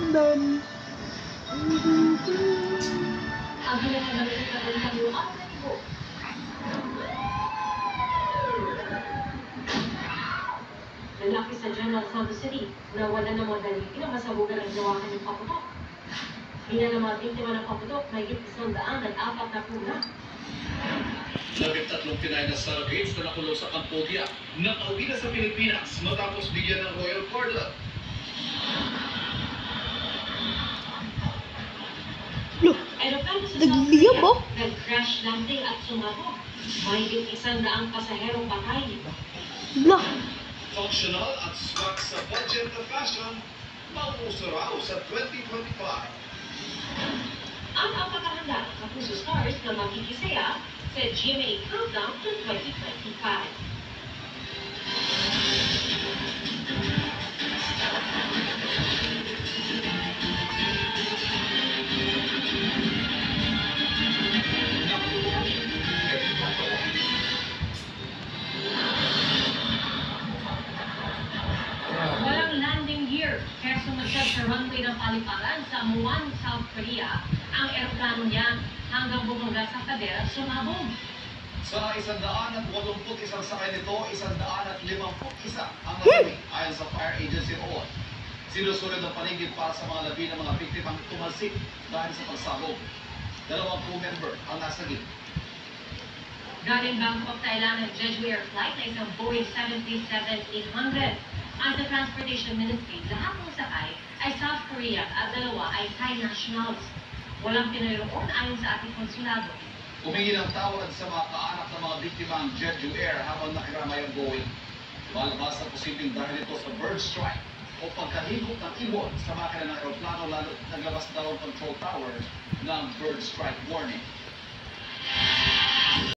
London. Lalaki sa General Santos City na wala ng mga daliti na masabugan ang gawakan ng paputok. Bilang ng mga biktima ng paputok, may 104 na puna. 13 Pinay na surrogates na nakulong sa Cambodia nakauwi na sa Pilipinas matapos bigyan ng royal pardon. Nagliyab oh. Nag-crash landing at sumabog. May 100 pasaherong patay. Blah. Functional at swak sa budget na fashion, mauuso raw sa 2025. Ang pagkakahanda ng Kapuso Stars na makikisaya sa GMA Countdown to 2025. Walang landing gear, kaya sumunod sa runway ng paliparan sa Muan, South Korea, ang eroplano niya hanggang bumangga sa pader at sumabog. Sa 181 sakay nito, 151 ang nasawi ayon sa Fire Agency Roon. Sinusunod ang paligid para sa mga labi ng mga biktimang tumalsik dahil sa pagsabog. 2 crew member ang nasagip. Galing Bangkok, Thailand ang Jeju Air flight na isang Boeing 737-800. Ang sa Transportation Ministry, lahat ng sakay ay South Korea at 2 ay Thai nationals. Walang Pinoy roon ayon sa ating konsulado. Humingi ng tawad sa mga kaanak ng mga biktima ang Jeju Air habang nakiramay ang Boeing. Malabas sa posibleng dahil ito sa bird strike o pagkahigop ng ibon sa makina ng aeroplano lalo naglabas daw ang control tower ng bird strike warning.